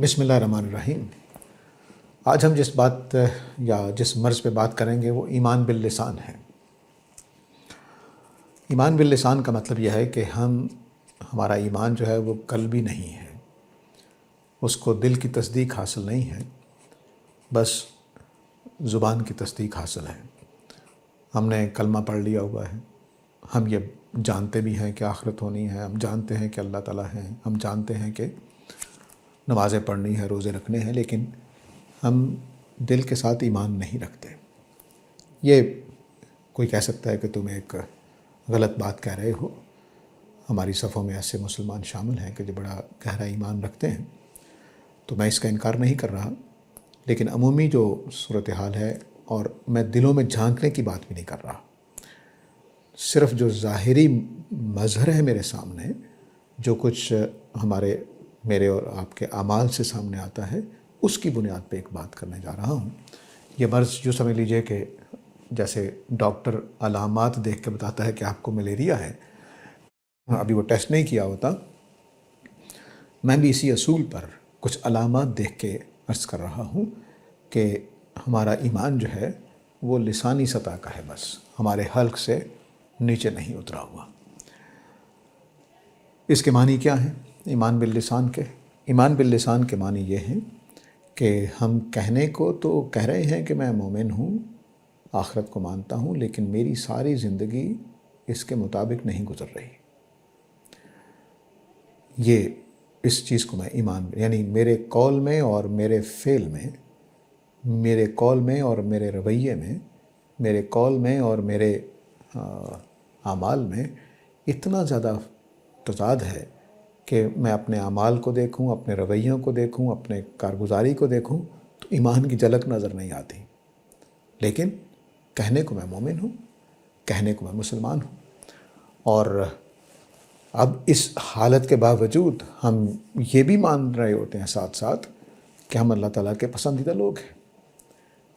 بسم اللہ الرحمن الرحیم۔ آج ہم جس بات یا جس مرض پہ بات کریں گے وہ ایمان باللسان ہے۔ ایمان باللسان کا مطلب یہ ہے کہ ہمارا ایمان جو ہے وہ قلبی نہیں ہے، اس کو دل کی تصدیق حاصل نہیں ہے، بس زبان کی تصدیق حاصل ہے۔ ہم نے کلمہ پڑھ لیا ہوا ہے، ہم یہ جانتے بھی ہیں کہ آخرت ہونی ہے، ہم جانتے ہیں کہ اللہ تعالیٰ ہیں، ہم جانتے ہیں کہ نمازیں پڑھنی ہے، روزے رکھنے ہیں، لیکن ہم دل کے ساتھ ایمان نہیں رکھتے۔ یہ کوئی کہہ سکتا ہے کہ تم ایک غلط بات کہہ رہے ہو، ہماری صفوں میں ایسے مسلمان شامل ہیں کہ جو بڑا گہرا ایمان رکھتے ہیں، تو میں اس کا انکار نہیں کر رہا، لیکن عمومی جو صورتحال ہے، اور میں دلوں میں جھانکنے کی بات بھی نہیں کر رہا، صرف جو ظاہری مظہر ہے میرے سامنے، جو کچھ میرے اور آپ کے اعمال سے سامنے آتا ہے، اس کی بنیاد پہ ایک بات کرنے جا رہا ہوں۔ یہ مرض جو سمجھ لیجئے کہ جیسے ڈاکٹر علامات دیکھ کے بتاتا ہے کہ آپ کو ملیریا ہے، ابھی وہ ٹیسٹ نہیں کیا ہوتا، میں بھی اسی اصول پر کچھ علامات دیکھ کے عرض کر رہا ہوں کہ ہمارا ایمان جو ہے وہ لسانی سطح کا ہے، بس ہمارے حلق سے نیچے نہیں اترا ہوا۔ اس کے معنی کیا ہیں ایمان باللسان کے؟ ایمان باللسان کے معنی یہ ہیں کہ ہم کہنے کو تو کہہ رہے ہیں کہ میں مومن ہوں، آخرت کو مانتا ہوں، لیکن میری ساری زندگی اس کے مطابق نہیں گزر رہی۔ یہ اس چیز کو میں ایمان، یعنی میرے قول میں اور میرے فعل میں، میرے قول میں اور میرے رویے میں، میرے قول میں اور میرے اعمال میں اتنا زیادہ تضاد ہے کہ میں اپنے اعمال کو دیکھوں، اپنے رویوں کو دیکھوں، اپنے کارگزاری کو دیکھوں تو ایمان کی جھلک نظر نہیں آتی، لیکن کہنے کو میں مومن ہوں، کہنے کو میں مسلمان ہوں۔ اور اب اس حالت کے باوجود ہم یہ بھی مان رہے ہوتے ہیں ساتھ ساتھ کہ ہم اللہ تعالیٰ کے پسندیدہ لوگ ہیں،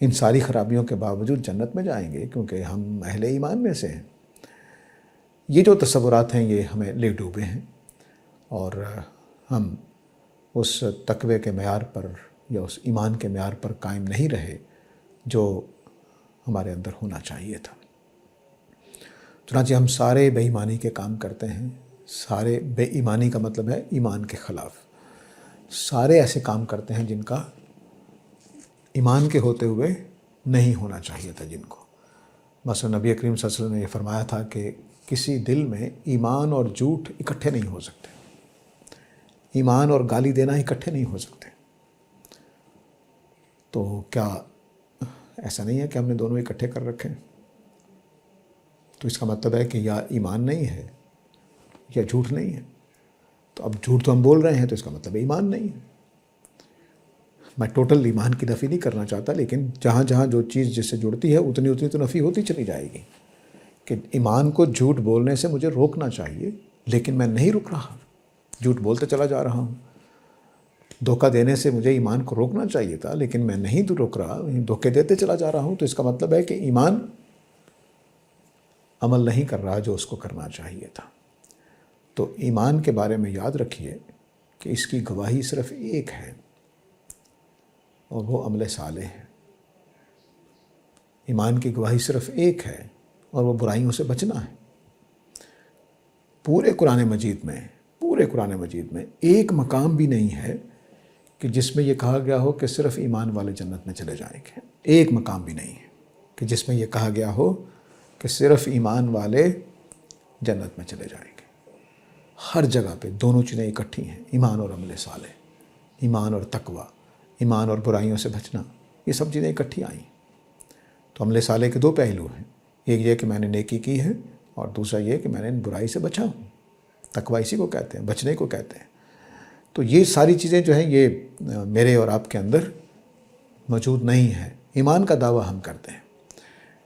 ان ساری خرابیوں کے باوجود جنت میں جائیں گے کیونکہ ہم اہل ایمان میں سے ہیں۔ یہ جو تصورات ہیں یہ ہمیں لے ڈوبے ہیں، اور ہم اس تقوی کے معیار پر یا اس ایمان کے معیار پر قائم نہیں رہے جو ہمارے اندر ہونا چاہیے تھا۔ چنانچہ ہم سارے بے ایمانی کے کام کرتے ہیں، سارے بے ایمانی کا مطلب ہے ایمان کے خلاف، سارے ایسے کام کرتے ہیں جن کا ایمان کے ہوتے ہوئے نہیں ہونا چاہیے تھا جن کو۔ مثلا نبی کریم صلی اللہ علیہ وسلم نے یہ فرمایا تھا کہ کسی دل میں ایمان اور جھوٹ اکٹھے نہیں ہو سکتے، ایمان اور گالی دینا اکٹھے نہیں ہو سکتے۔ تو کیا ایسا نہیں ہے کہ ہم نے دونوں اکٹھے کر رکھے ہیں؟ تو اس کا مطلب ہے کہ یا ایمان نہیں ہے یا جھوٹ نہیں ہے۔ تو اب جھوٹ تو ہم بول رہے ہیں تو اس کا مطلب ایمان نہیں ہے۔ میں ٹوٹل ایمان کی نفی نہیں کرنا چاہتا، لیکن جہاں جہاں جو چیز جس سے جڑتی ہے اتنی اتنی تو نفی ہوتی چلی جائے گی کہ ایمان کو جھوٹ بولنے سے مجھے روکنا چاہیے، لیکن میں نہیں رک رہا، جھوٹ بولتے چلا جا رہا ہوں۔ دھوکہ دینے سے مجھے ایمان کو روکنا چاہیے تھا، لیکن میں نہیں رک رہا، دھوکے دیتے چلا جا رہا ہوں، تو اس کا مطلب ہے کہ ایمان عمل نہیں کر رہا جو اس کو کرنا چاہیے تھا۔ تو ایمان کے بارے میں یاد رکھیے کہ اس کی گواہی صرف ایک ہے، اور وہ عمل صالح ہے۔ ایمان کی گواہی صرف ایک ہے، اور وہ برائیوں سے بچنا ہے۔ پورے قرآن مجید میں ایک مقام بھی نہیں ہے کہ جس میں یہ کہا گیا ہو کہ صرف ایمان والے جنت میں چلے جائیں گے۔ ایک مقام بھی نہیں ہے کہ جس میں یہ کہا گیا ہو کہ صرف ایمان والے جنت میں چلے جائیں گے۔ ہر جگہ پہ دونوں چیزیں اکٹھی ہیں، ایمان اور عمل صالح، ایمان اور تقوی، ایمان اور برائیوں سے بچنا، یہ سب چیزیں اکٹھی آئیں۔ تو عمل صالح کے دو پہلو ہیں، ایک یہ کہ میں نے نیکی کی ہے، اور دوسرا یہ کہ میں نے برائی سے بچا ہوں۔ تقوی اسی کو کہتے ہیں، بچنے کو کہتے ہیں۔ تو یہ ساری چیزیں جو ہیں یہ میرے اور آپ کے اندر موجود نہیں ہیں۔ ایمان کا دعویٰ ہم کرتے ہیں،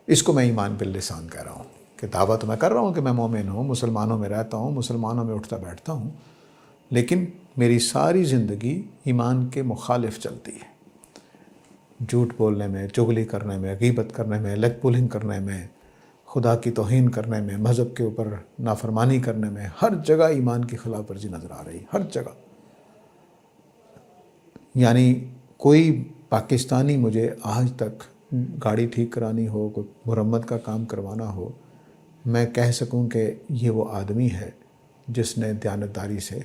اس کو میں ایمان باللسان کہہ رہا ہوں، کہ دعویٰ تو میں کر رہا ہوں کہ میں مومن ہوں، مسلمانوں میں رہتا ہوں، مسلمانوں میں اٹھتا بیٹھتا ہوں، لیکن میری ساری زندگی ایمان کے مخالف چلتی ہے۔ جھوٹ بولنے میں، چغلی کرنے میں، غیبت کرنے میں، لیگ پولنگ کرنے میں، خدا کی توہین کرنے میں، مذہب کے اوپر نافرمانی کرنے میں، ہر جگہ ایمان کی خلاف ورزی نظر آ رہی، ہر جگہ۔ یعنی کوئی پاکستانی مجھے آج تک گاڑی ٹھیک کرانی ہو، کوئی مرمت کا کام کروانا ہو، میں کہہ سکوں کہ یہ وہ آدمی ہے جس نے دیانتداری سے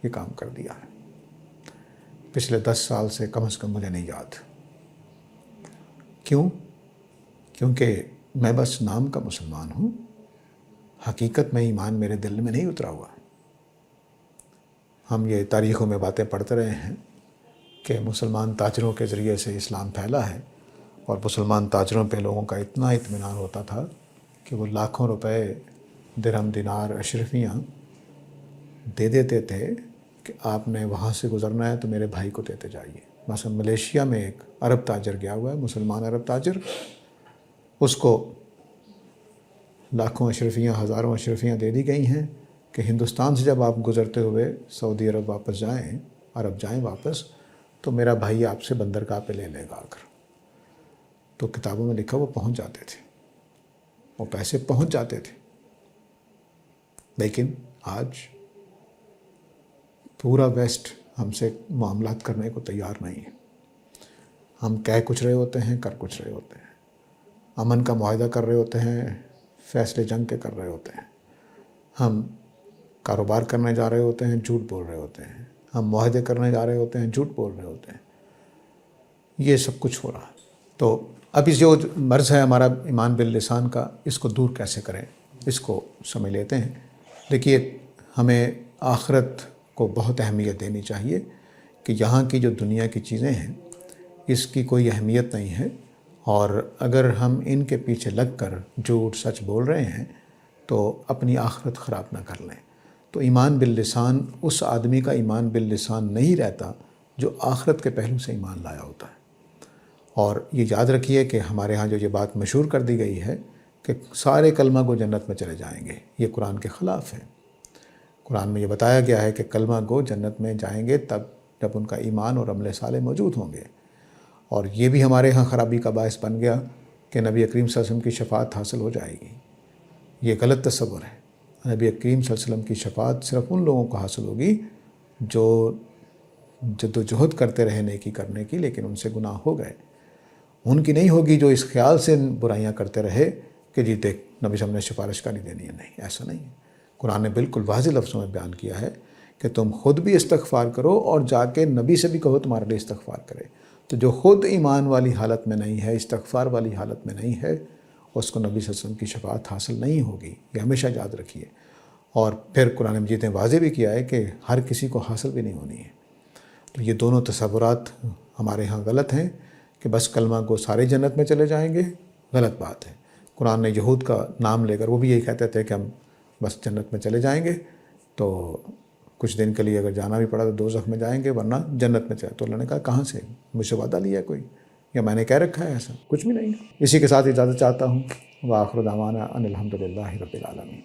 یہ کام کر دیا ہے۔ پچھلے 10 سال سے کم از کم مجھے نہیں یاد۔ کیوں؟ کیونکہ میں بس نام کا مسلمان ہوں، حقیقت میں ایمان میرے دل میں نہیں اترا ہوا۔ ہم یہ تاریخوں میں باتیں پڑھتے رہے ہیں کہ مسلمان تاجروں کے ذریعے سے اسلام پھیلا ہے، اور مسلمان تاجروں پہ لوگوں کا اتنا اطمینان ہوتا تھا کہ وہ لاکھوں روپے، درہم، دینار، اشرفیاں دے دیتے تھے کہ آپ نے وہاں سے گزرنا ہے تو میرے بھائی کو دیتے جائیے۔ مثلا ملیشیا میں ایک عرب تاجر گیا ہوا ہے، مسلمان عرب تاجر، اس کو لاکھوں اشرفیاں، ہزاروں اشرفیاں دے دی گئی ہیں کہ ہندوستان سے جب آپ گزرتے ہوئے سعودی عرب واپس جائیں، عرب جائیں واپس، تو میرا بھائی آپ سے بندرگاہ پہ لے لے گا آ کر۔ تو کتابوں میں لکھا وہ پہنچ جاتے تھے، وہ پیسے پہنچ جاتے تھے۔ لیکن آج پورا ویسٹ ہم سے معاملات کرنے کو تیار نہیں ہے۔ ہم کہہ کچھ رہے ہوتے ہیں، کر کچھ رہے ہوتے ہیں۔ امن کا معاہدہ کر رہے ہوتے ہیں، فیصلے جنگ کے کر رہے ہوتے ہیں۔ ہم کاروبار کرنے جا رہے ہوتے ہیں، جھوٹ بول رہے ہوتے ہیں۔ ہم معاہدے کرنے جا رہے ہوتے ہیں، جھوٹ بول رہے ہوتے ہیں۔ یہ سب کچھ ہو رہا ہے۔ تو اب اس جو مرض ہے ہمارا ایمان باللسان کا، اس کو دور کیسے کریں، اس کو سمجھ لیتے ہیں۔ دیکھیے، ہمیں آخرت کو بہت اہمیت دینی چاہیے کہ یہاں کی جو دنیا کی چیزیں ہیں اس کی کوئی اہمیت نہیں ہے، اور اگر ہم ان کے پیچھے لگ کر جھوٹ سچ بول رہے ہیں تو اپنی آخرت خراب نہ کر لیں۔ تو ایمان باللسان اس آدمی کا ایمان باللسان نہیں رہتا جو آخرت کے پہلو سے ایمان لایا ہوتا ہے۔ اور یہ یاد رکھیے کہ ہمارے ہاں جو یہ بات مشہور کر دی گئی ہے کہ سارے کلمہ گو جنت میں چلے جائیں گے، یہ قرآن کے خلاف ہے۔ قرآن میں یہ بتایا گیا ہے کہ کلمہ گو جنت میں جائیں گے تب جب ان کا ایمان اور عمل صالح موجود ہوں گے۔ اور یہ بھی ہمارے ہاں خرابی کا باعث بن گیا کہ نبی کریم صلی اللہ علیہ وسلم کی شفاعت حاصل ہو جائے گی۔ یہ غلط تصور ہے۔ نبی کریم صلی اللہ علیہ وسلم کی شفاعت صرف ان لوگوں کو حاصل ہوگی جو جد و جہد کرتے رہے نیکی کرنے کی، لیکن ان سے گناہ ہو گئے۔ ان کی نہیں ہوگی جو اس خیال سے برائیاں کرتے رہے کہ جی دیکھ نبی صلی اللہ علیہ وسلم نے سفارش کرنی دینی ہے۔ نہیں، ایسا نہیں ہے۔ قرآن نے بالکل واضح لفظوں میں بیان کیا ہے کہ تم خود بھی استغفار کرو اور جا کے نبی سے بھی کہو تمہارے لیے استغفار کرے۔ تو جو خود ایمان والی حالت میں نہیں ہے، استغفار والی حالت میں نہیں ہے، اس کو نبی صلی اللہ علیہ وسلم کی شفاعت حاصل نہیں ہوگی۔ یہ ہمیشہ یاد رکھیے۔ اور پھر قرآن مجید نے واضح بھی کیا ہے کہ ہر کسی کو حاصل بھی نہیں ہونی ہے۔ تو یہ دونوں تصورات ہمارے ہاں غلط ہیں کہ بس کلمہ کو سارے جنت میں چلے جائیں گے، غلط بات ہے۔ قرآن نے یہود کا نام لے کر وہ بھی یہی کہتے تھے کہ ہم بس جنت میں چلے جائیں گے، تو کچھ دن کے لیے اگر جانا بھی پڑا تو دوزخ میں جائیں گے، ورنہ جنت میں چلے۔ تو اللہ نے کہا کہاں سے؟ مجھ سے وعدہ لیا کوئی، یا میں نے کہہ رکھا ہے؟ ایسا کچھ بھی نہیں ہے۔ اسی کے ساتھ اجازت چاہتا ہوں۔ وآخر دعوانا ان الحمد للہ رب العالمین۔